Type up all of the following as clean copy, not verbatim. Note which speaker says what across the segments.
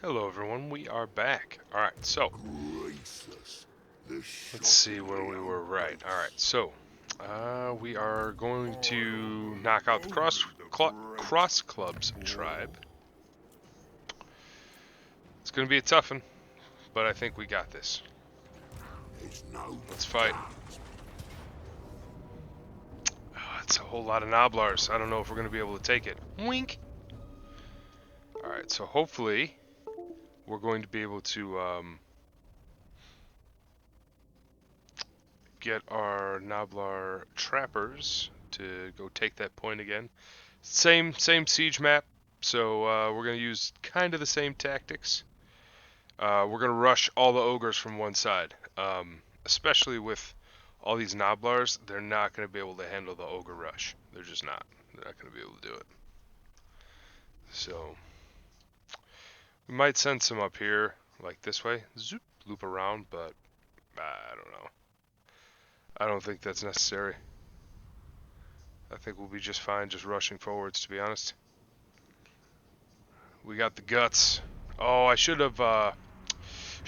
Speaker 1: Hello everyone, we are back. Alright, so let's see where we were right. Alright, so we are going to knock out the Cross Clubs tribe. It's going to be a tough one, but I think we got this. Let's fight. It's a whole lot of Noblars. I don't know if we're going to be able to take it. Wink! Alright, so hopefully we're going to be able to get our Noblar trappers to go take that point again. Same siege map, so we're going to use kind of the same tactics. We're going to rush all the ogres from one side, especially with all these Noblars. They're not going to be able to handle the ogre rush. They're just not. They're not going to be able to do it. So we might send some up here, like this way, zoop, loop around, but I don't know. I don't think that's necessary. I think we'll be just fine just rushing forwards, to be honest. We got the guts. Oh, I should have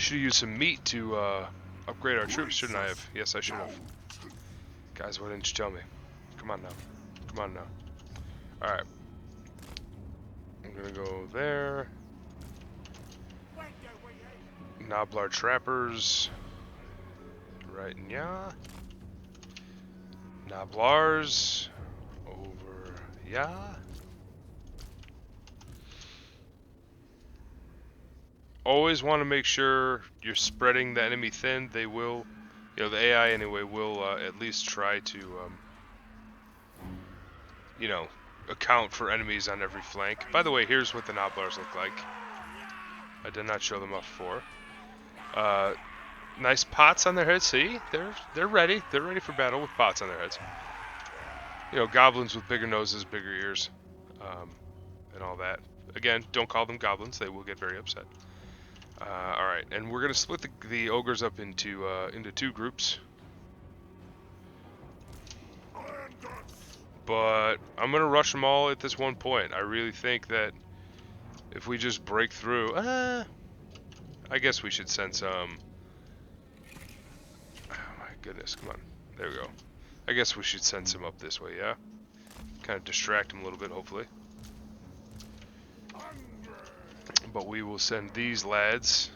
Speaker 1: used some meat to upgrade our troops, shouldn't I have? Yes, I should have. Guys, why didn't you tell me? Come on now. Come on now. Alright. I'm gonna go there. Noblar trappers. Right, yeah. Noblars. Over, yeah. Always want to make sure you're spreading the enemy thin. They will, the AI anyway, will at least try to, account for enemies on every flank. By the way, here's what the Noblars look like. I did not show them up before. Nice pots on their heads. See, they're ready. They're ready for battle with pots on their heads. Goblins with bigger noses, bigger ears, and all that. Again, don't call them goblins. They will get very upset. Alright, and we're going to split the ogres up into two groups. But I'm going to rush them all at this one point. I really think that if we just break through... I guess we should send some... Oh my goodness, come on. There we go. I guess we should send some up this way, yeah? Kind of distract them a little bit, hopefully. But we will send these lads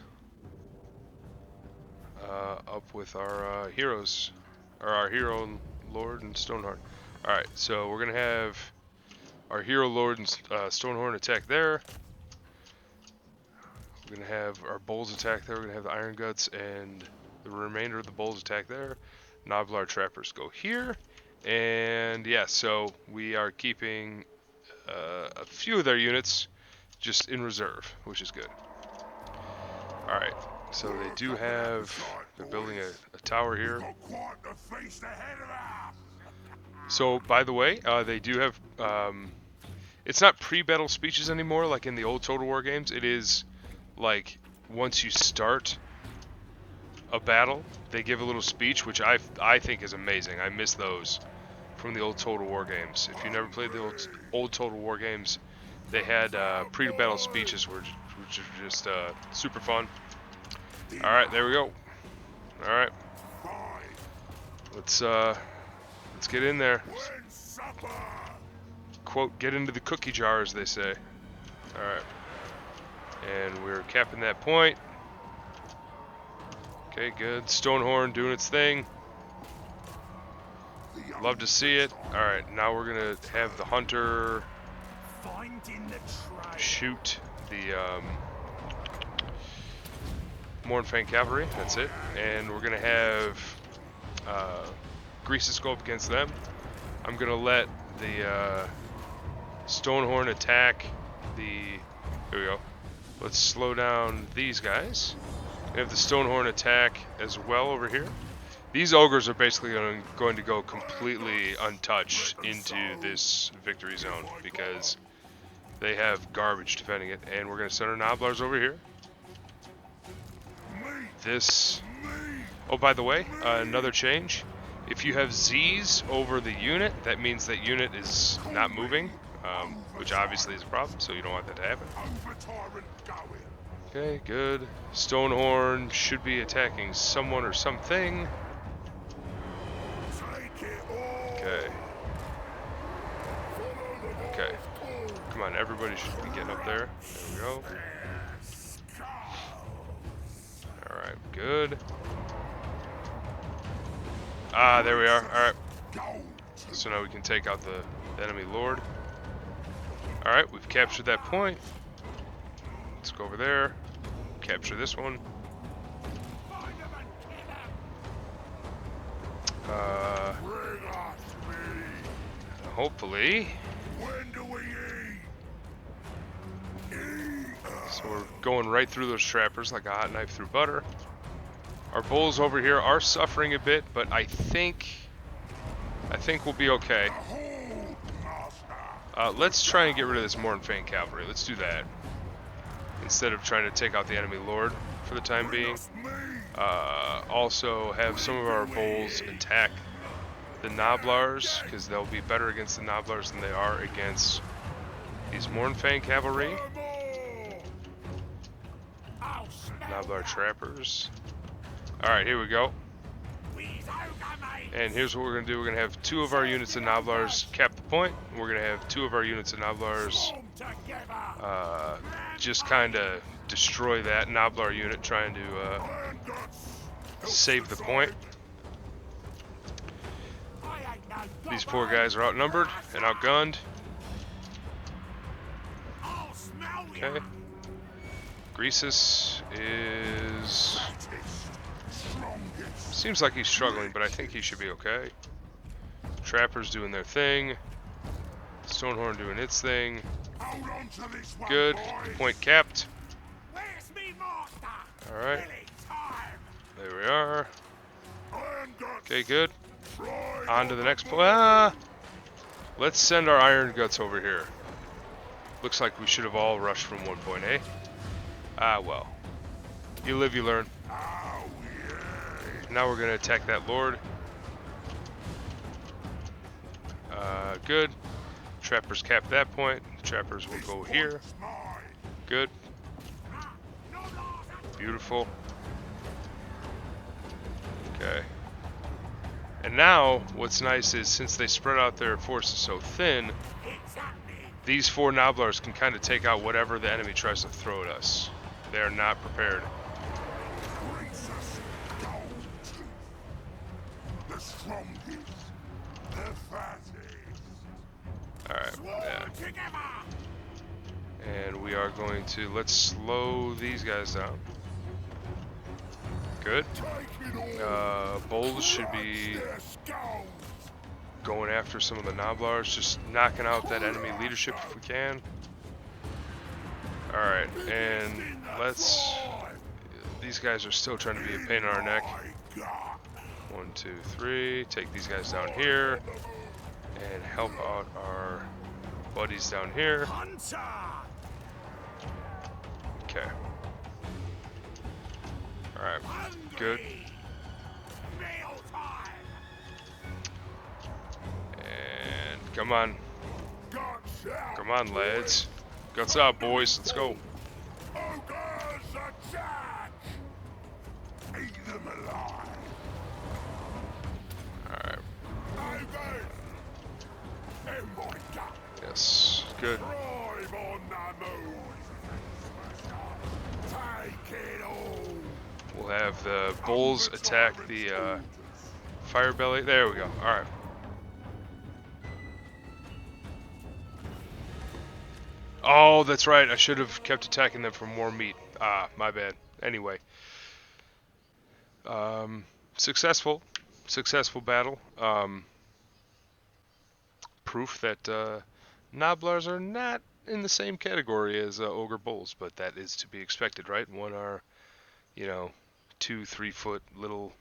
Speaker 1: up with our heroes, or our hero lord and Stonehorn. Alright, so we're gonna have our hero lord and Stonehorn attack there. We're gonna have our bulls attack there. We're gonna have the Iron Guts and the remainder of the bulls attack there. Noblar trappers go here. And yeah, so we are keeping a few of their units just in reserve, which is good. Alright, so they do have, they're building a tower here. So, by the way, they do have, it's not pre-battle speeches anymore like in the old Total War games. It is like once you start a battle, they give a little speech, which I think is amazing. I miss those from the old Total War games. If you never played the old Total War games, they had pre-battle speeches, which are just super fun. All right, there we go. All right, let's get in there. Quote, get into the cookie jar, as they say. All right, and we're capping that point. Okay, good. Stonehorn doing its thing. Love to see it. All right, now we're gonna have the hunter shoot the Mornfang cavalry. That's it. And we're gonna have Greasus go up against them. I'm gonna let the Stonehorn attack the. Here we go. Let's slow down these guys. We have the Stonehorn attack as well over here. These ogres are basically going to go completely untouched into this victory zone because they have garbage defending it. And we're going to send our Noblars over here. Oh, by the way, another change. If you have Z's over the unit, that means that unit is not moving, which obviously is a problem, so you don't want that to happen. Okay, good. Stonehorn should be attacking someone or something. Okay. Okay. Come on, everybody should be getting up there. There we go. Alright, good. Ah, there we are. Alright. So now we can take out the enemy lord. Alright, we've captured that point. Let's go over there. Capture this one. Hopefully. So we're going right through those trappers like a hot knife through butter. Our bulls over here are suffering a bit, but I think we'll be okay. Let's try and get rid of this Mornfang cavalry. Let's do that instead of trying to take out the enemy lord for the time being. Also have some of our bulls attack the Noblars, because they'll be better against the Noblars than they are against these Mornfang cavalry. Noblar trappers. Alright, here we go. And here's what we're going to do. We're going to have 2 of our units of Noblars cap the point. We're going to have 2 of our units of Noblars just kind of destroy that Noblar unit trying to save the point. These poor guys are outnumbered and outgunned. Okay. Greasus is... seems like he's struggling, but I think he should be okay. Trappers doing their thing. Stonehorn doing its thing. Good. Point capped. Alright. There we are. Okay, good. On to the next point. Let's send our Iron Guts over here. Looks like we should have all rushed from one point, eh? Ah, well. You live, you learn. Now we're going to attack that Lord. Good. Trappers cap that point. Trappers will go here. Good. Beautiful. Okay. And now, what's nice is, since they spread out their forces so thin, these 4 Noblars can kind of take out whatever the enemy tries to throw at us. They are not prepared. Alright, yeah. And we are going to, let's slow these guys down. Good. Bulls should be going after some of the Noblars, just knocking out that enemy leadership if we can. Alright, and let's... these guys are still trying to be a pain in our neck. 1, 2, 3. Take these guys down here. And help out our buddies down here. Okay. Alright, good. And come on. Come on, lads. Guts out, boys. Let's go. Alright. Yes, good. We'll have the bulls attack the fire belly. There we go. Alright. Oh, that's right. I should have kept attacking them for more meat. Ah, my bad. Anyway. Successful battle. Proof that Noblars are not in the same category as Ogre Bulls, but that is to be expected, right? One are, you know, 2-3 foot little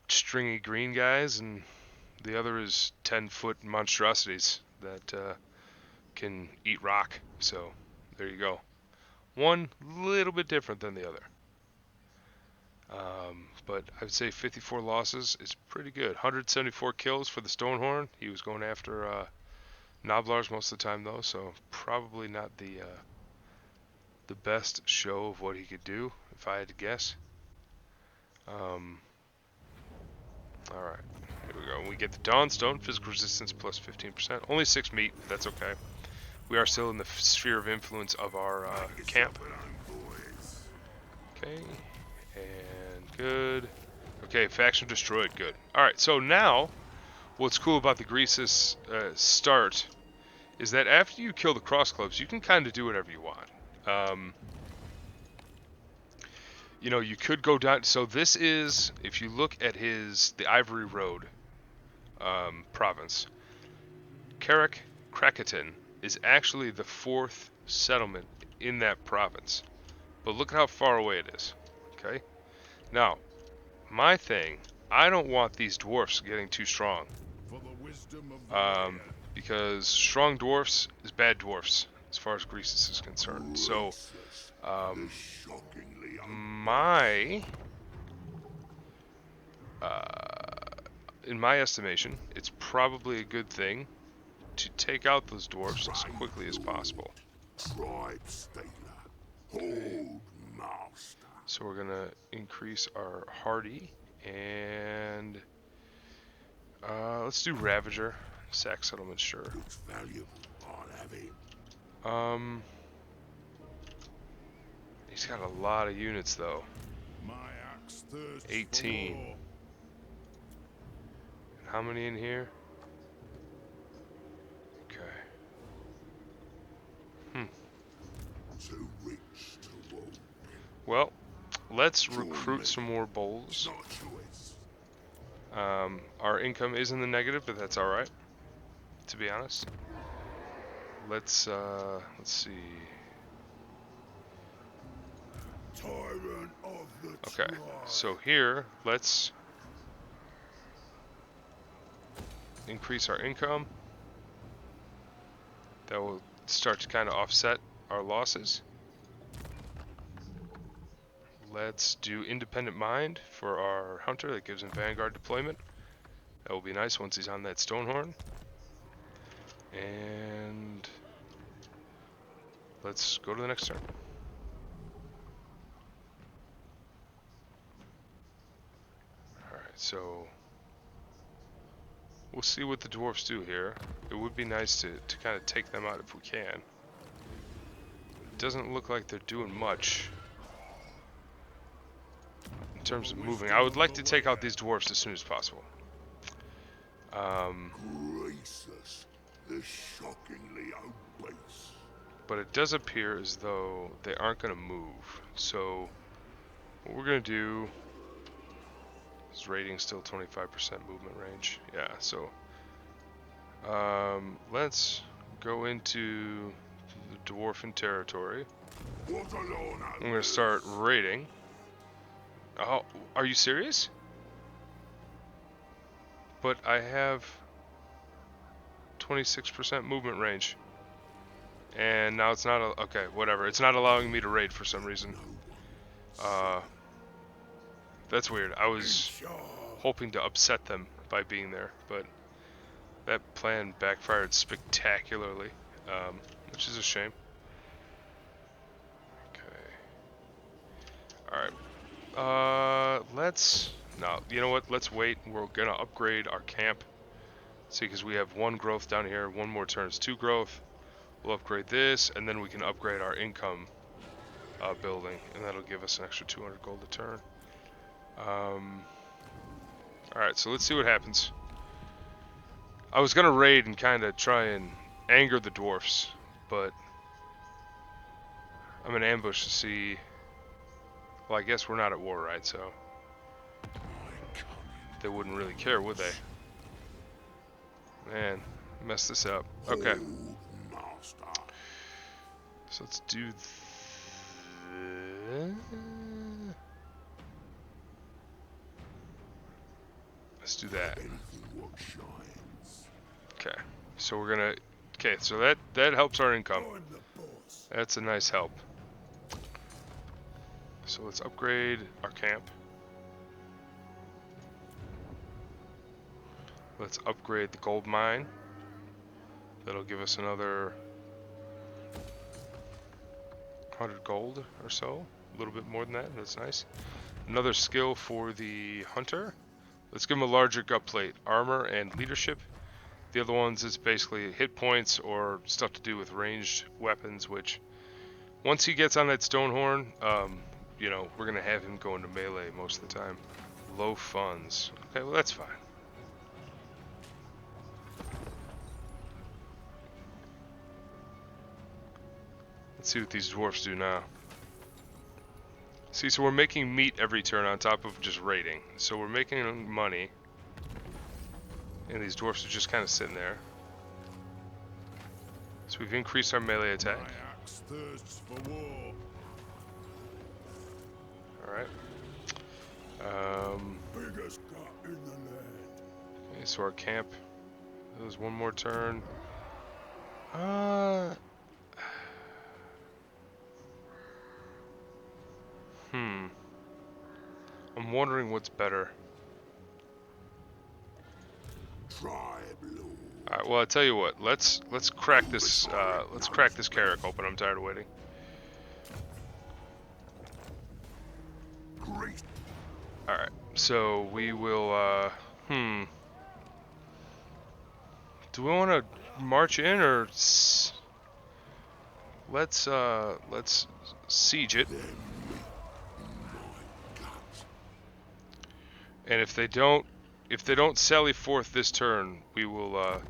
Speaker 1: stringy green guys, and the other is 10-foot monstrosities that can eat rock. So there you go. One little bit different than the other. But I would say 54 losses is pretty good. 174 kills for the Stonehorn. He was going after Noblars most of the time though, so probably not the the best show of what he could do, if I had to guess. Alright, here we go. We get the Dawnstone, physical resistance plus 15%. Only 6 meat, but that's okay. We are still in the sphere of influence of our camp. Okay, and good. Okay, faction destroyed, good. Alright, so now, what's cool about the Greasus start is that after you kill the crosscloaks, you can kind of do whatever you want. You know, you could go down. So this is, if you look at the Ivory Road province, Carrick Crackerton is actually the 4th settlement in that province. But look at how far away it is. Okay? Now, my thing, I don't want these dwarfs getting too strong. Because strong dwarfs is bad dwarfs, as far as Greasus is concerned. So, in my estimation, it's probably a good thing to take out those dwarfs as quickly as possible. Okay. So we're gonna increase our hardy, and let's do Ravager. Sack settlement, sure. He's got a lot of units though. 18. And how many in here? Okay. Well, let's recruit some more bowls. Our income is in the negative, but that's alright, to be honest. Let's see. Okay, so here, let's increase our income. That will start to kind of offset our losses. Let's do Independent Mind for our hunter. That gives him Vanguard deployment. That will be nice once he's on that Stonehorn. And let's go to the next turn. Alright, so we'll see what the dwarfs do here. It would be nice to kind of take them out if we can. It doesn't look like they're doing much in terms of moving. I would like to take out these dwarfs as soon as possible.
Speaker 2: Greasus, the shockingly obese.
Speaker 1: But it does appear as though they aren't going to move. So what we're going to do is rating still 25% movement range. Yeah, so let's go into the dwarfen territory. I'm going to start raiding. Oh, are you serious? But I have 26% movement range. And now it's not, okay, whatever. It's not allowing me to raid for some reason. That's weird. I was hoping to upset them by being there, but that plan backfired spectacularly, which is a shame. Okay. Alright. No, you know what? Let's wait. We're gonna upgrade our camp. See, because we have 1 growth down here. 1 more turn is 2 growth. We'll upgrade this, and then we can upgrade our income building, and that'll give us an extra 200 gold a turn. Alright, so let's see what happens. I was gonna raid and kind of try and anger the dwarfs, but I'm gonna ambush to see. Well, I guess we're not at war, right? So they wouldn't really care, would they? Man, messed this up. Okay. So let's do let's do that. Okay. So we're gonna. Okay. So that helps our income. That's a nice help. So let's upgrade our camp. Let's upgrade the gold mine. That'll give us another 100 gold or so. A little bit more than that. That's nice. Another skill for the hunter. Let's give him a larger gut plate, armor, and leadership. The other ones is basically hit points or stuff to do with ranged weapons, which once he gets on that stone horn, you know, we're gonna have him go into melee most of the time. Low funds. Okay, well that's fine. Let's see what these dwarfs do now. See, so we're making meat every turn on top of just raiding. So we're making money. And these dwarfs are just kind of sitting there. So we've increased our melee attack.
Speaker 2: My axe thirsts for war.
Speaker 1: Alright.
Speaker 2: Biggest gut in the land.
Speaker 1: Okay, so our camp. There's one more turn. I'm wondering what's better.
Speaker 2: Tribe lord.
Speaker 1: Alright, well I tell you what, let's crack this carrack open. I'm tired of waiting.
Speaker 2: Great.
Speaker 1: Alright, so we will do we want to march in or let's siege it. And if they don't sally forth this turn, we will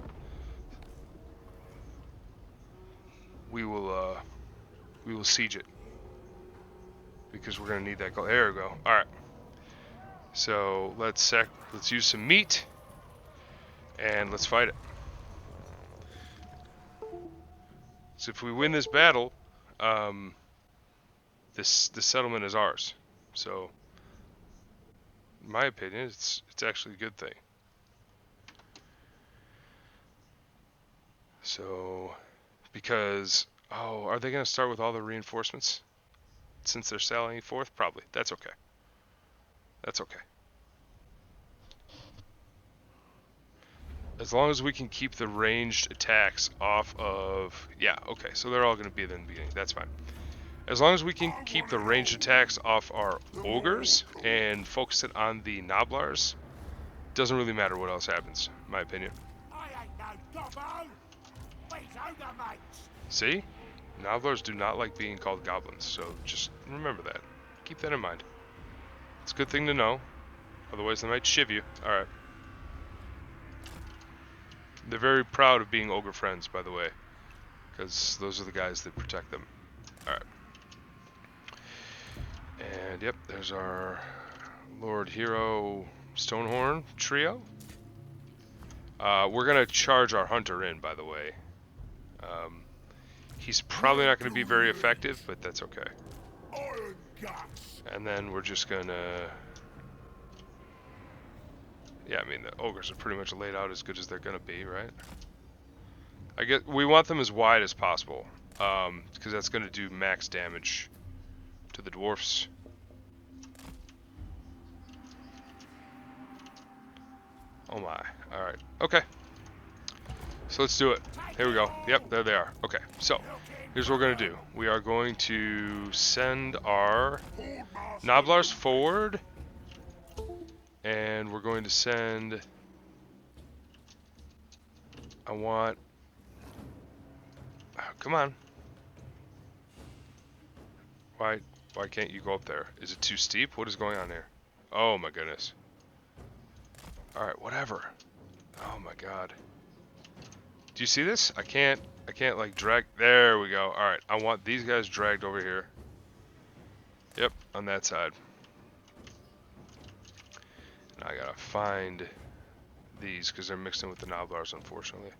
Speaker 1: siege it. Because we're gonna need that gold. There we go. Alright. So let's use some meat and let's fight it. So if we win this battle, this settlement is ours. So in my opinion, it's actually a good thing. So, because, oh, are they going to start with all the reinforcements? Since they're sallying forth? Probably. That's okay. That's okay. As long as we can keep the ranged attacks off of... Yeah, okay, so they're all going to be there in the beginning. That's fine. As long as we can keep the ranged attacks off our ogres and focus it on the noblars, doesn't really matter what else happens, in my opinion. See? Noblars do not like being called goblins, so just remember that. Keep that in mind. It's a good thing to know, otherwise they might shiv you. Alright. They're very proud of being ogre friends, by the way, because those are the guys that protect them. Alright. And yep, there's our Lord Hero Stonehorn trio. We're gonna charge our hunter in, by the way. He's probably not gonna be very effective, but that's okay. And then we're just gonna... Yeah, I mean, the ogres are pretty much laid out as good as they're gonna be, right? I guess we want them as wide as possible, because that's gonna do max damage to the dwarfs. Oh my. Alright. Okay. So let's do it. Here we go. Yep, there they are. Okay, so here's what we're going to do. We are going to send our Noblars forward. And we're going to send... I want... Oh, come on. Why can't you go up there? Is it too steep? What is going on here? Oh my goodness. Alright, whatever. Oh my god. Do you see this? I can't like drag... There we go. Alright, I want these guys dragged over here. Yep, on that side. And I gotta find these because they're mixed in with the Noblars, unfortunately.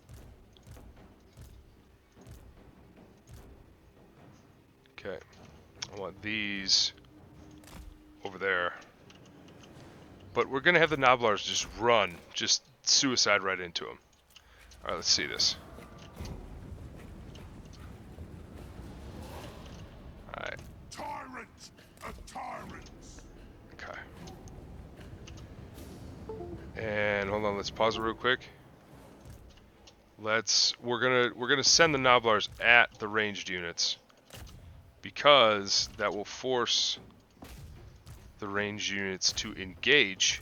Speaker 1: Okay. I want these over there. But we're gonna have the Noblars just run, just suicide right into them. Alright, let's see this. Alright.
Speaker 2: Tyrants of tyrants.
Speaker 1: Okay. And hold on, let's pause it real quick. We're gonna send the Noblars at the ranged units. because that will force the ranged units to engage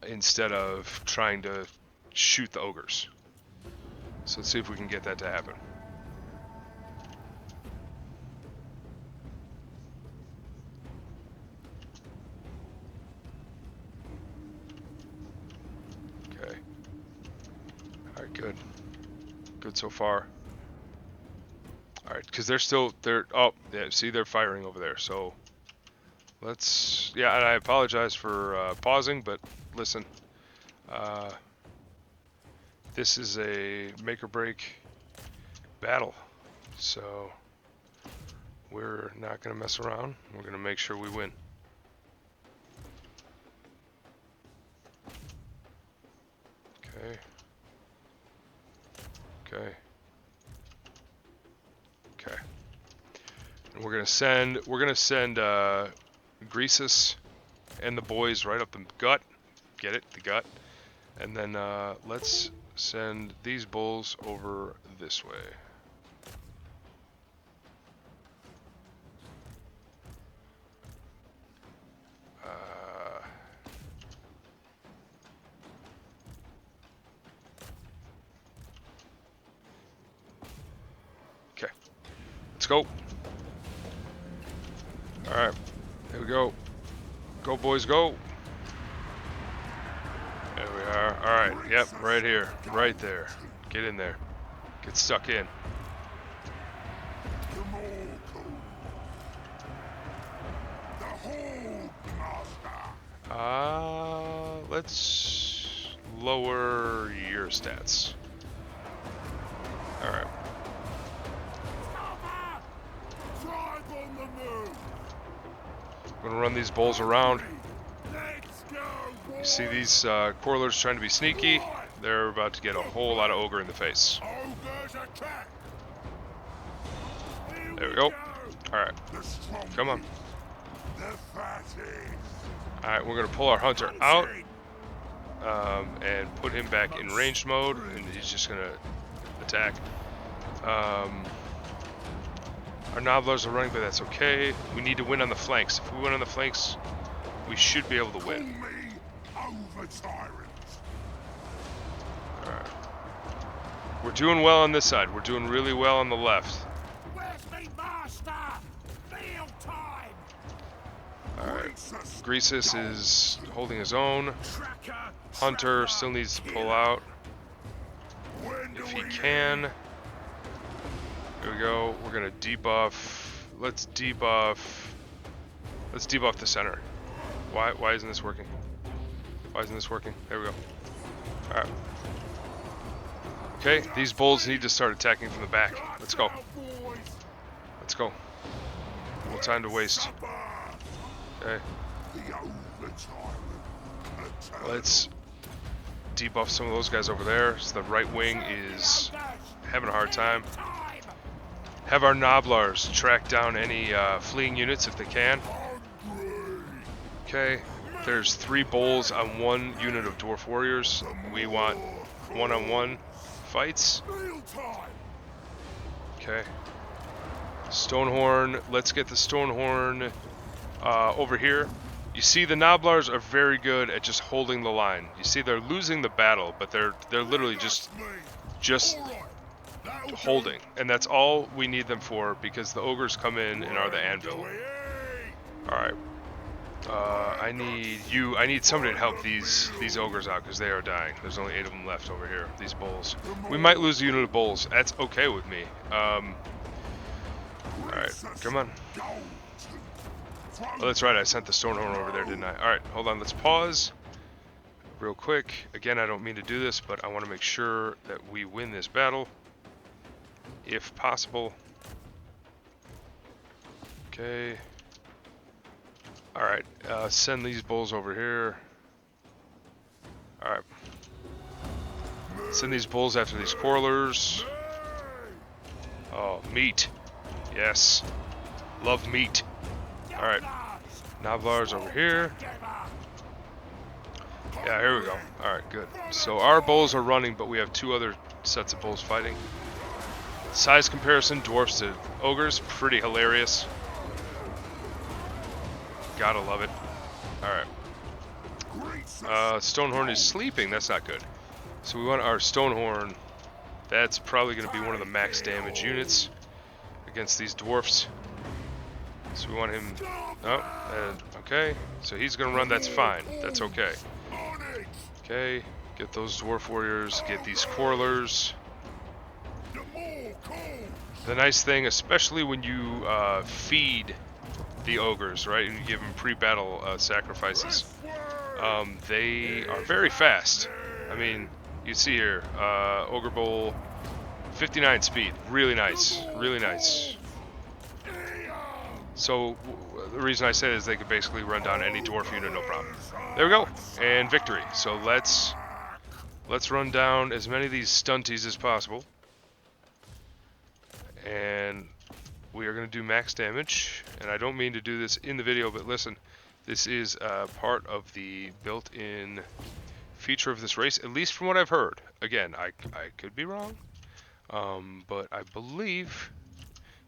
Speaker 1: instead of trying to shoot the ogres. So let's see if we can get that to happen. Okay. Alright, good. Good so far. Alright, because oh, yeah, see, they're firing over there, so let's, yeah, and I apologize for pausing, but listen, this is a make or break battle, so we're not going to mess around. We're going to make sure we win. Okay. Okay. Okay. And we're gonna send Greasus and the boys right up the gut. Get it? The gut. And then let's send these bulls over this way. Okay. Let's go. Alright. Here we go. Go, boys, go. There we are. Alright. Yep, right here. Right there. Get in there. Get stuck in. Let's lower your stats. Alright. I'm gonna run these bulls around. You see these correlers trying to be sneaky? They're about to get a whole lot of ogre in the face. There we go. Alright. Come on. Alright, we're gonna pull our hunter out. And put him back in ranged mode, and he's just gonna attack. Our Nobblers are running, but that's okay. We need to win on the flanks. If we win on the flanks, we should be able to win. Alright. We're doing well on this side. We're doing really well on the left. Alright. Greasus is holding his own. Hunter still needs to pull out if he can. Here we go. We're gonna debuff. Let's debuff the center. Why isn't this working? Why isn't this working? There we go. Alright. Okay, these bulls need to start attacking from the back. Let's go. Let's go. No time to waste. Okay. Let's debuff some of those guys over there. So the right wing is having a hard time. Have our Nobblers track down any fleeing units if they can. Okay. There's 3 bulls on 1 unit of Dwarf Warriors. We want one-on-one fights. Okay. Stonehorn. Let's get the Stonehorn over here. You see, the Nobblers are very good at just holding the line. You see, they're losing the battle, but they're literally just holding, and that's all we need them for, because the ogres come in and are the anvil. All right. I need somebody to help these ogres out, because they are dying. There's only 8 of them left over here. These bulls. We might lose a unit of bulls. That's okay with me. All right. Come on. Oh, that's right, I sent the Stonehorn over there, didn't I? Alright, hold on, let's pause real quick. Again, I don't mean to do this, but I want to make sure that we win this battle, if possible. Okay. Alright, send these bulls over here. Alright. Send these bulls after these correlers. Oh, meat. Yes. Love meat. Alright. Nobblers over here. Yeah, here we go. Alright, good. So our bulls are running, but we have 2 other sets of bulls fighting. Let's Size comparison, dwarfs to ogres, pretty hilarious. Gotta love it. Alright. Stonehorn is sleeping, that's not good. So we want our Stonehorn. That's probably going to be one of the max damage units against these dwarfs. So we want him... Oh, and okay. So he's going to run, that's fine. That's okay. Okay, get those dwarf warriors, get these quarrelers. The nice thing, especially when you feed the ogres, right, and you give them pre-battle sacrifices, they are very fast. I mean, you see here, Ogre Bowl, 59 speed, really nice, really nice. So the reason I say is they could basically run down any dwarf unit, no problem. There we go, and victory. So let's run down as many of these stunties as possible, and we are going to do max damage. And I don't mean to do this in the video, but listen, this is part of the built-in feature of this race, at least from what I've heard. Again, I could be wrong, but I believe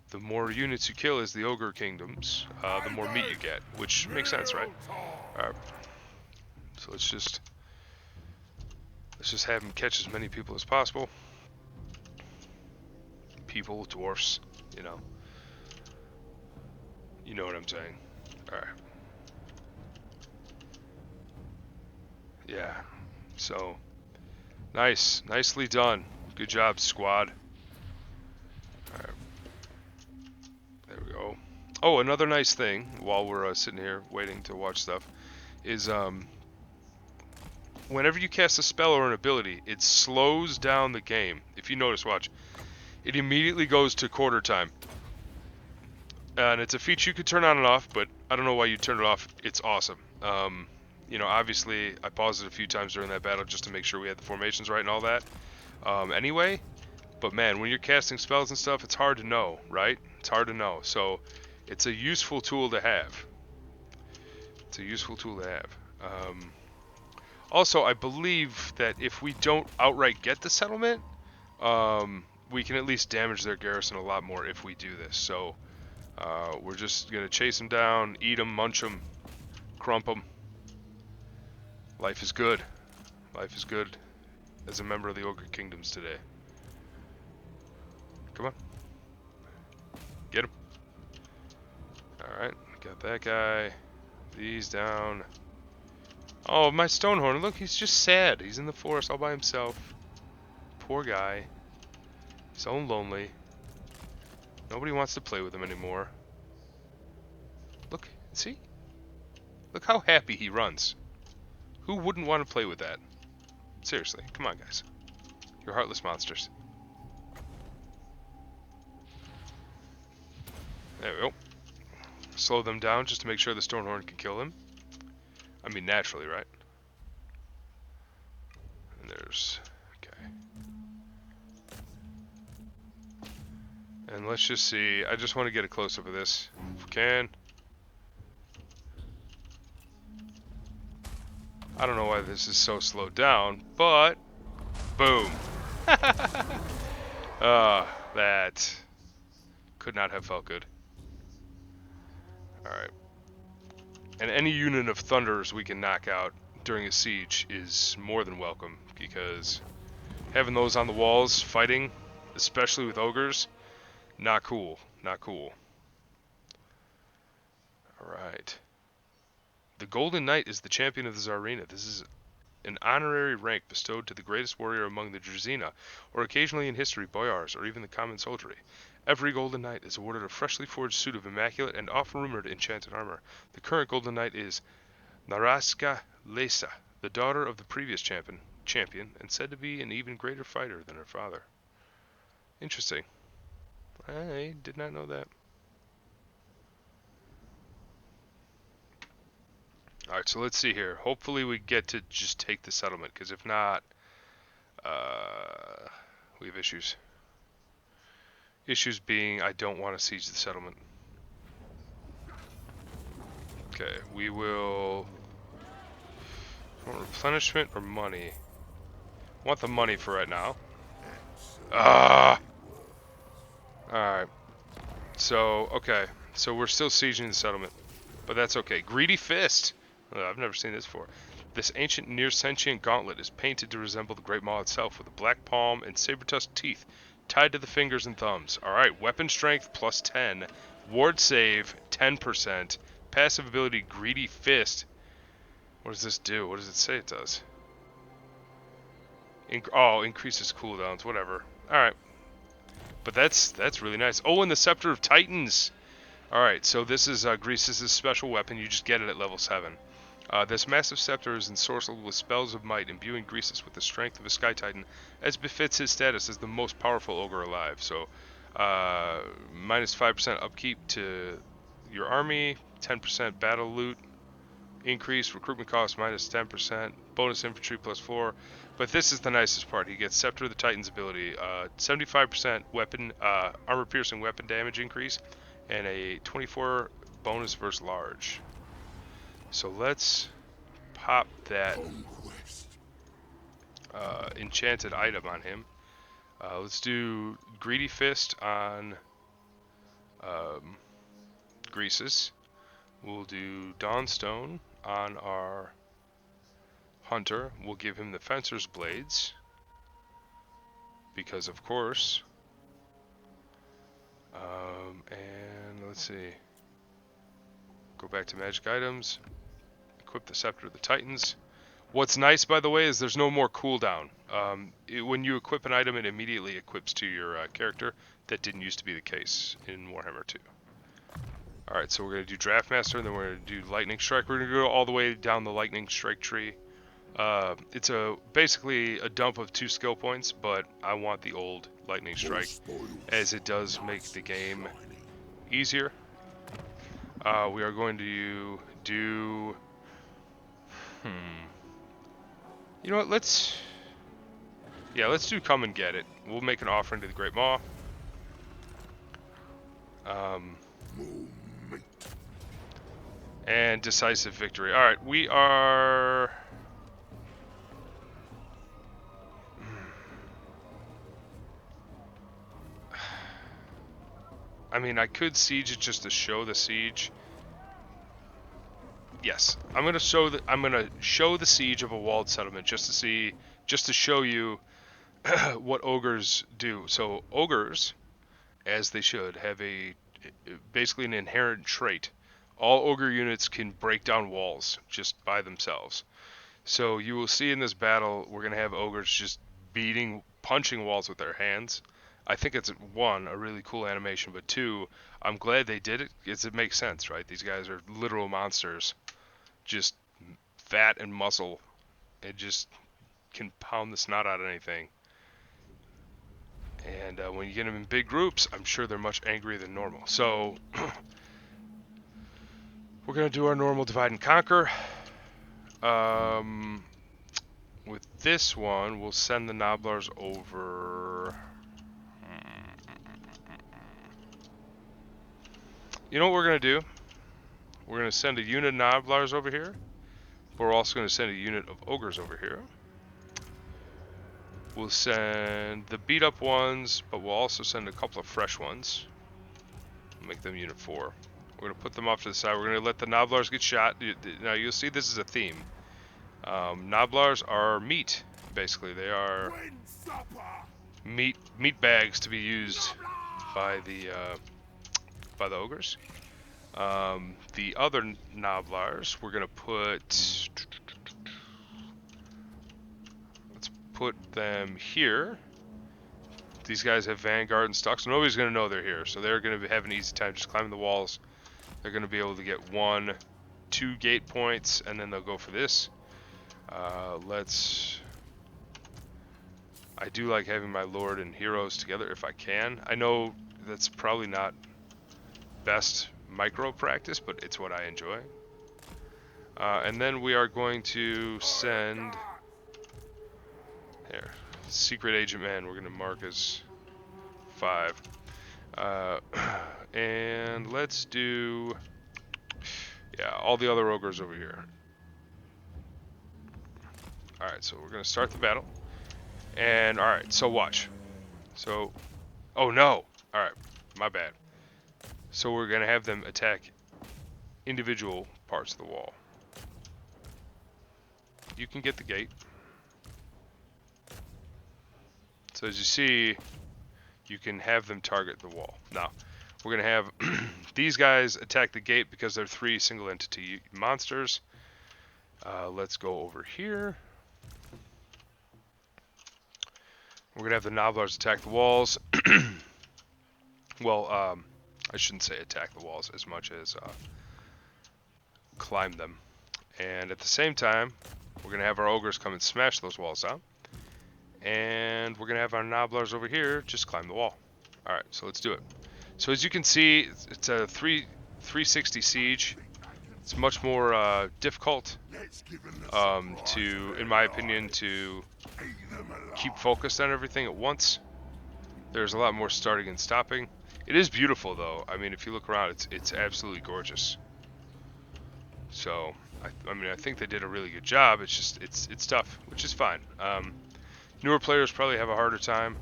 Speaker 1: the more units you kill as the ogre kingdoms, the more meat you get, which makes sense, right? Alright, so let's just have him catch as many people as possible. People, dwarfs, you know what I'm saying. Alright. Yeah, so nicely done. Good job, squad. Alright, there we go. Oh, another nice thing while we're sitting here waiting to watch stuff is whenever you cast a spell or an ability, it slows down the game. If you notice, watch, it immediately goes to quarter time. And it's a feature you could turn on and off, but I don't know why you turn it off. It's awesome. You know, obviously, I paused it a few times during that battle just to make sure we had the formations right and all that. Anyway, but man, when you're casting spells and stuff, it's hard to know, right? It's hard to know. So, it's a useful tool to have. It's a useful tool to have. Also, I believe that if we don't outright get the settlement, we can at least damage their garrison a lot more if we do this. So, we're just going to chase them down, eat them, munch them, crump them. Life is good. Life is good as a member of the Ogre Kingdoms today. Come on. Get him. Alright, got that guy. These down. Oh, my Stonehorn. Look, he's just sad. He's in the forest all by himself. Poor guy. So lonely. Nobody wants to play with him anymore. Look, see? Look how happy he runs. Who wouldn't want to play with that? Seriously, come on, guys. You're heartless monsters. There we go. Slow them down just to make sure the Stonehorn can kill him. I mean, naturally, right? And there's... okay. And let's just see. I just want to get a close-up of this, if we can. I don't know why this is so slowed down, but... boom! That could not have felt good. Alright. And any unit of thunders we can knock out during a siege is more than welcome, because having those on the walls fighting, especially with ogres, not cool. Not cool. Alright. The Golden Knight is the champion of the Tsarina. This is an honorary rank bestowed to the greatest warrior among the Drzina, or occasionally in history, boyars, or even the common soldiery. Every Golden Knight is awarded a freshly forged suit of immaculate and often-rumored enchanted armor. The current Golden Knight is Naraska Lesa, the daughter of the previous champion, and said to be an even greater fighter than her father. Interesting. I did not know that. Alright, so let's see here. Hopefully we get to just take the settlement, because if not, we have issues. Issues being, I don't want to siege the settlement. Okay, we will... want replenishment or money? I want the money for right now. Ah! Alright. So, okay. So we're still sieging the settlement. But that's okay. Greedy Fist! I've never seen this before. This ancient near-sentient gauntlet is painted to resemble the Great Maw itself, with a black palm and saber-tusked teeth tied to the fingers and thumbs. Alright, weapon strength plus 10. Ward save, 10%. Passive ability, Greedy Fist. What does this do? What does it say it does? Increases cooldowns, whatever. Alright. But that's really nice. Oh, and the Scepter of Titans! Alright, so this is Greasus' special weapon. You just get it at level 7. This massive scepter is ensorcelled with spells of might, imbuing Greasus with the strength of a Sky Titan, as befits his status as the most powerful ogre alive. So, minus 5% upkeep to your army, 10% battle loot increase, recruitment cost minus 10%, bonus infantry plus 4. But this is the nicest part. He gets Scepter of the Titan's ability, 75% weapon, armor-piercing weapon damage increase, and a 24 bonus versus large. So let's pop that enchanted item on him. Let's do Greedy Fist on Greasus. We'll do Dawnstone on our Hunter. We'll give him the Fencer's Blades, because of course. And let's see. Go back to magic items. Equip the Scepter of the Titans. What's nice, by the way, is there's no more cooldown. When you equip an item, it immediately equips to your character. That didn't used to be the case in Warhammer 2. Alright, so we're going to do Draftmaster, and then we're going to do Lightning Strike. We're going to go all the way down the Lightning Strike tree. It's basically a dump of 2 skill points, but I want the old Lightning Strike, as it does make the game easier. We are going to do... You know what, let's do Come and Get It. We'll make an offering to the Great Maw. And Decisive Victory. Alright, we are... I mean, I could siege it just to show the siege. Yes, I'm gonna show the siege of a walled settlement just to show you what ogres do. So ogres, as they should, have basically an inherent trait. All ogre units can break down walls just by themselves. So you will see in this battle, we're gonna have ogres just punching walls with their hands. I think it's, 1, a really cool animation, but 2, I'm glad they did it, because it makes sense, right? These guys are literal monsters, just fat and muscle, and just can pound the snot out of anything. And when you get them in big groups, I'm sure they're much angrier than normal. So, we're going to do our normal divide and conquer. With this one, we'll send the Noblars over... You know what we're going to do? We're going to send a unit of Noblars over here. But we're also going to send a unit of Ogres over here. We'll send the beat up ones, but we'll also send a couple of fresh ones. Make them unit 4. We're going to put them off to the side. We're going to let the Noblars get shot. Now you'll see this is a theme. Noblars are meat, basically. They are meat bags to be used by the ogres. The other Noblars, we're gonna let's put them here. These guys have Vanguard and stuff, so nobody's gonna know they're here. So they're gonna have an easy time just climbing the walls. They're gonna be able to get 1, 2 gate points, and then they'll go for this. I do like having my Lord and Heroes together if I can. I know that's probably not best micro practice, but it's what I enjoy. And then we are going to send here, Secret Agent Man. We're going to mark as 5. And let's do all the other ogres over here. Alright, so we're going to start the battle. And alright, so watch. So, oh no! Alright. my bad. So we're gonna have them attack individual parts of the wall. You can get the gate. So as you see, you can have them target the wall. Now, we're going to have these guys attack the gate because they're 3 single entity monsters. Let's go over here. We're going to have the Nobblers attack the walls. Well, I shouldn't say attack the walls as much as climb them. And at the same time, we're going to have our ogres come and smash those walls down. And we're going to have our Nobblers over here just climb the wall. Alright, so let's do it. So as you can see, it's a 360 siege. It's much more difficult in my opinion, to keep focused on everything at once. There's a lot more starting and stopping. It is beautiful though. I mean, if you look around, it's absolutely gorgeous. So, I mean, I think they did a really good job. It's just, it's tough, which is fine. Newer players probably have a harder time,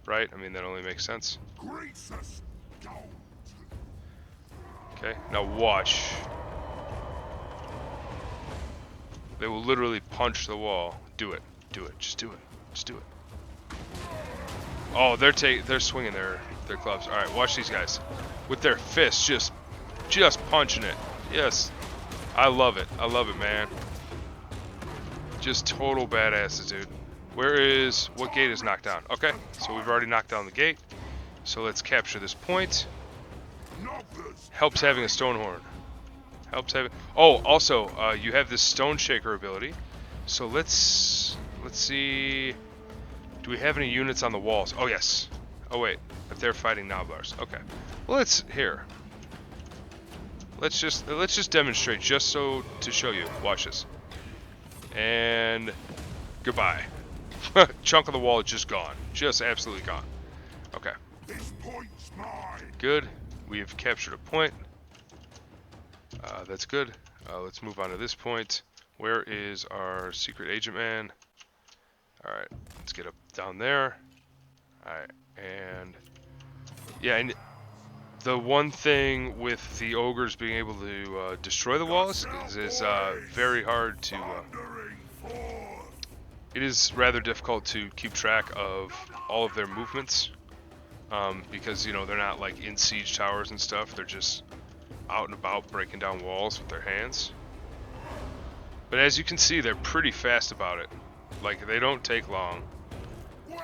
Speaker 1: right? I mean, that only makes sense.
Speaker 2: Greasus,
Speaker 1: Okay, now watch. They will literally punch the wall. Do it. Do it. Just do it. Just do it. Oh, they're swinging their clubs. All right, watch these guys with their fists, just punching it. Yes, I love it. I love it, man. Just total badasses, dude. What gate is knocked down? Okay, so we've already knocked down the gate. So let's capture this point. Helps having a stone horn. Helps having. Oh, also, you have this stone shaker ability. So let's see. Do we have any units on the walls? Oh yes. Oh wait, if they're fighting Nobblers. Okay. Well, let's just demonstrate just so to show you. Watch this. And goodbye. Chunk of the wall is just gone. Just absolutely gone. Okay.
Speaker 2: this point's mine.
Speaker 1: Good. We have captured a point. That's good. Let's move on to this point. Where is our secret agent man? Alright, let's get up down there. Alright, and yeah, and the one thing with the ogres being able to destroy the walls is very hard to it is rather difficult to keep track of all of their movements, because, you know, they're not like in siege towers and stuff. They're just out and about breaking down walls with their hands. But as you can see, they're pretty fast about it. Like, they don't take long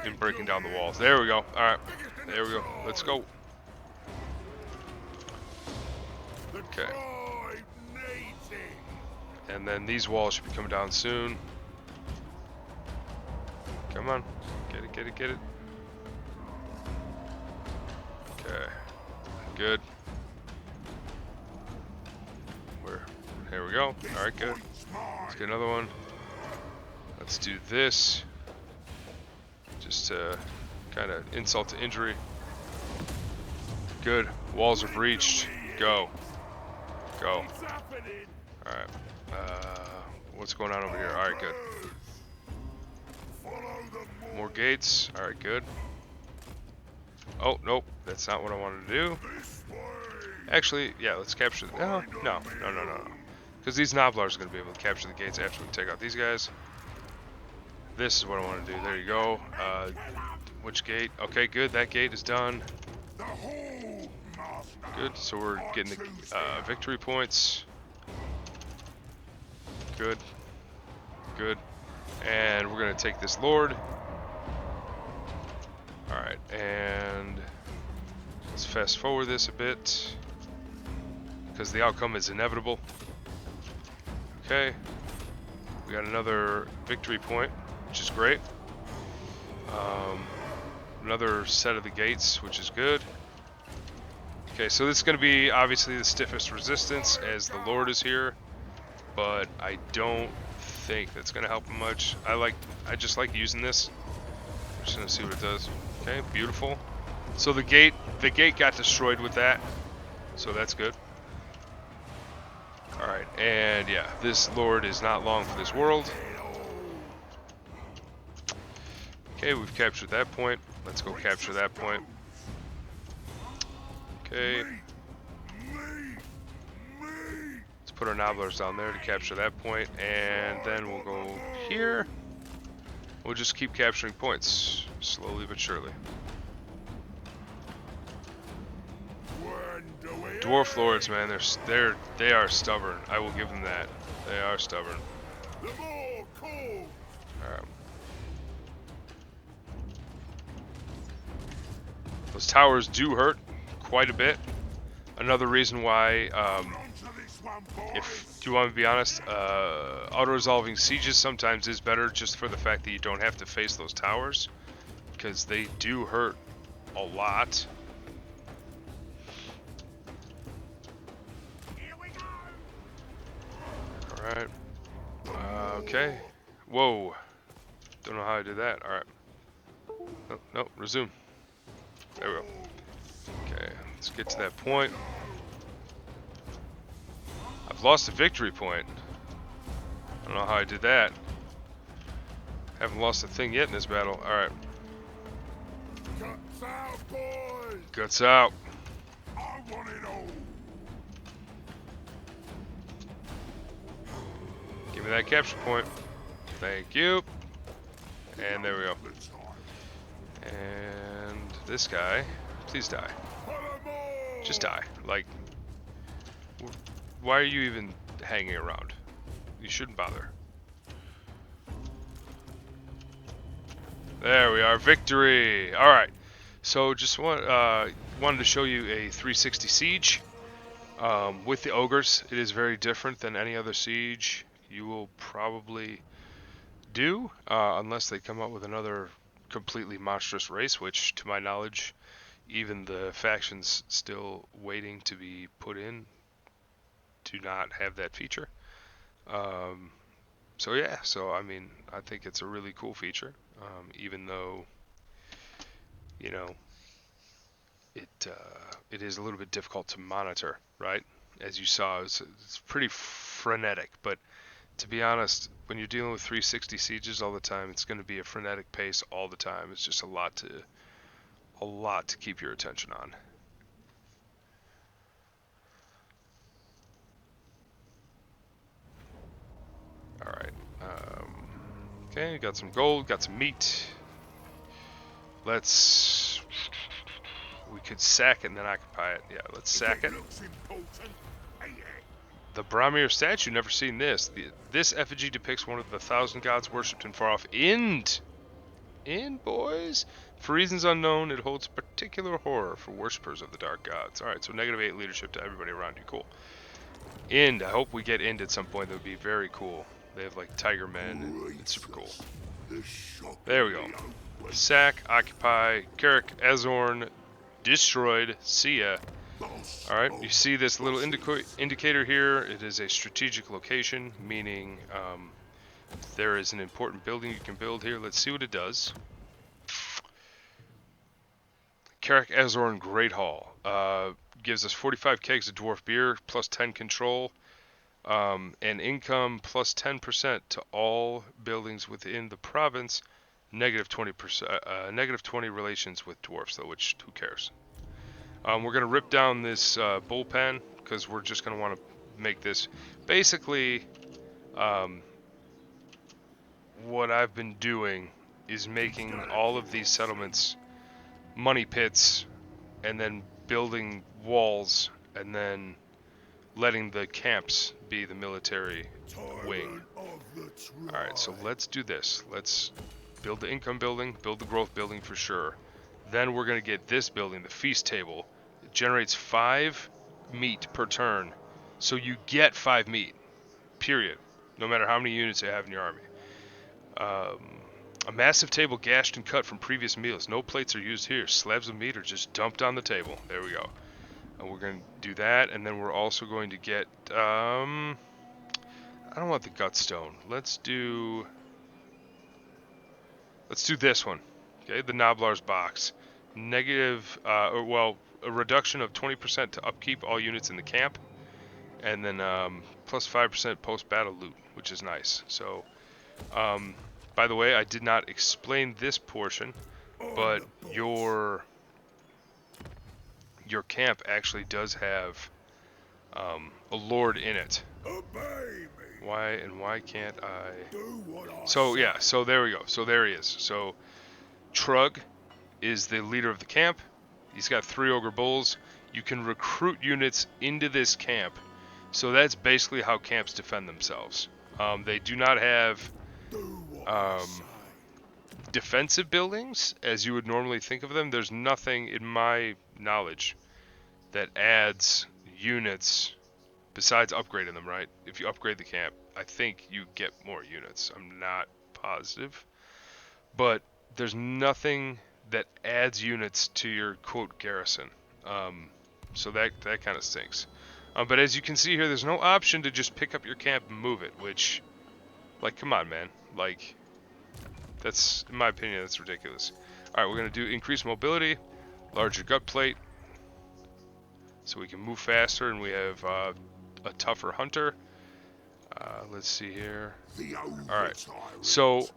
Speaker 1: in breaking down the walls. There we go. Alright, there we go. Let's go. Okay. And then these walls should be coming down soon. Come on. Get it, get it, get it. Okay. Good. Here we go. Alright, good. Let's get another one. Let's do this. Just to kind of insult to injury. Good. Walls are breached. Go. Go. Alright. What's going on over here? Alright, good. More gates. Alright, good. Oh, nope. That's not what I wanted to do. Actually, yeah, let's capture the... No. Because these Nobblers are going to be able to capture the gates after we take out these guys. This is what I want to do. There you go. Which gate? Okay, good. That gate is done. Good. So we're getting the victory points. Good. Good. And we're going to take this Lord. Alright, and let's fast forward this a bit, because the outcome is inevitable. Okay. We got another victory point, which is great. Another set of the gates, which is good. Okay, so this is going to be obviously the stiffest resistance, as the Lord is here, but I don't think that's going to help him much. I just like using this. I'm just going to see what it does. Okay, beautiful. So the gate got destroyed with that, so that's good. All right, and yeah, this Lord is not long for this world. Okay, we've captured that point. Let's go capture that point. Okay.
Speaker 2: Me!
Speaker 1: Let's put our Nobblers down there to capture that point, and then we'll go here. We'll just keep capturing points, slowly but surely.
Speaker 2: When do we
Speaker 1: Dwarf Lords, man, they are stubborn. I will give them that. They are stubborn.
Speaker 2: The more cool!
Speaker 1: Alright. Those towers do hurt quite a bit. Another reason why,
Speaker 2: Onto this one, boys!
Speaker 1: if you want to be honest, auto-resolving sieges sometimes is better just for the fact that you don't have to face those towers, because they do hurt a lot.
Speaker 2: Here we go!
Speaker 1: Alright. Okay. Whoa. Don't know how I did that. Alright. Oh, no, resume. There we go. Okay, let's get to that point. I've lost a victory point. I don't know how I did that. Haven't lost a thing yet in this battle. Alright.
Speaker 2: Cuts out, boys!
Speaker 1: Guts out.
Speaker 2: I want it all!
Speaker 1: Give me that capture point. Thank you. And there we go.
Speaker 2: The time.
Speaker 1: And this guy, please die.
Speaker 2: Put 'em all!
Speaker 1: Just die. Like, why are you even hanging around? You shouldn't bother. There we are, victory. All right. So just wanted to show you a 360 siege with the ogres. It is very different than any other siege you will probably do, unless they come up with another completely monstrous race, which, to my knowledge, even the factions still waiting to be put in do not have that feature. So yeah, I mean, I think it's a really cool feature, even though, you know, it is a little bit difficult to monitor, right? As you saw, it's pretty frenetic, but to be honest, when you're dealing with 360 sieges all the time, it's going to be a frenetic pace all the time. It's just a lot to keep your attention on. All right. Okay, got some gold, got some meat. We could sack it and then occupy it. Yeah, let's sack it.
Speaker 2: Looks important, ain't it?
Speaker 1: The Brahmir statue, never seen this. This effigy depicts one of the 1,000 gods worshipped in far-off Ind, boys. For reasons unknown, it holds particular horror for worshippers of the dark gods. Alright, so -8 leadership to everybody around you. Cool. Ind, I hope we get Ind at some point. That would be very cool. They have like tiger men, and it's super cool. There we go. Sack, occupy, Carrick, Azorn, destroyed, see ya. Alright, you see this little indicator here. It is a strategic location, meaning there is an important building you can build here. Let's see what it does. Carrick Azorn Great Hall. Gives us 45 kegs of dwarf beer, plus 10 control, and income plus 10% to all buildings within the province. -20%, -20 relations with dwarfs, though, which who cares? We're going to rip down this bullpen because we're just going to want to make this basically what I've been doing is making all of these settlements money pits and then building walls and then letting the camps be the military wing. Alright, so let's do this. Let's build the income building, build the growth building for sure. Then we're going to get this building, the feast table. It generates 5 meat per turn. So you get 5 meat, period. No matter how many units you have in your army. A massive table gashed and cut from previous meals. No plates are used here. Slabs of meat are just dumped on the table. There we go. And we're going to do that. And then we're also going to get... I don't want the gutstone. Let's do this one. Okay, the Nobblar's box. A reduction of 20% to upkeep all units in the camp, and then plus 5% post-battle loot, which is nice. So, by the way, I did not explain this portion, but your your camp actually does have a lord in it.
Speaker 2: Obey me.
Speaker 1: Why can't I?
Speaker 2: Do what I
Speaker 1: So
Speaker 2: say.
Speaker 1: yeah, so there we go. So there he is. So Trug is the leader of the camp. He's got 3 ogre bulls. You can recruit units into this camp. So that's basically how camps defend themselves. They do not have
Speaker 2: Do what I
Speaker 1: um,
Speaker 2: say.
Speaker 1: defensive buildings as you would normally think of them. There's nothing in my knowledge that adds units besides upgrading them, right? If you upgrade the camp, I think you get more units. I'm not positive. But there's nothing that adds units to your quote garrison. So that kind of stinks. But as you can see here, there's no option to just pick up your camp and move it, which, like, come on, man. Like, that's, in my opinion, that's ridiculous. Alright, we're going to do increased mobility, larger gut plate, so we can move faster, and we have a tougher hunter. Let's see here.
Speaker 2: The
Speaker 1: Alright,
Speaker 2: overtyrant.
Speaker 1: so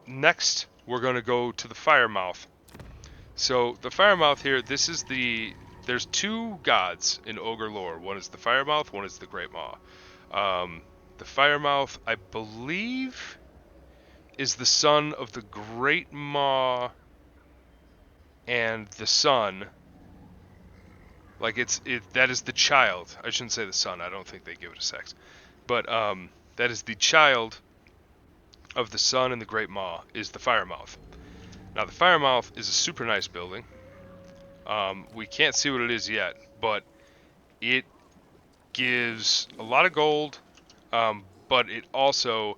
Speaker 1: next we're going to go to the Firemouth. So the Firemouth here, there's 2 gods in Ogre lore. One is the Firemouth, one is the Great Maw. The Firemouth, I believe, is the son of the Great Maw and the son. Like that is the child. I shouldn't say the son. I don't think they give it a sex. But that is the child of the son and the Great Maw is the Firemouth. Now the Firemouth is a super nice building. We can't see what it is yet, but it gives a lot of gold, but it also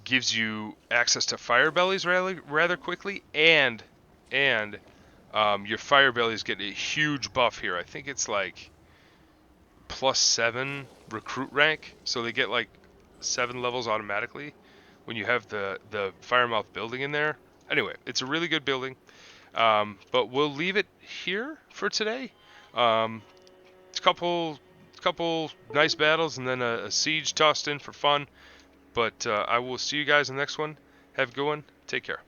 Speaker 1: gives you access to fire bellies rather quickly, and your fire bellies get a huge buff here. I think it's like +7 recruit rank, so they get like 7 levels automatically when you have the Firemouth building in there. Anyway, it's a really good building, but we'll leave it here for today. It's a couple nice battles and then a siege tossed in for fun. But I will see you guys in the next one. Have a good one. Take care.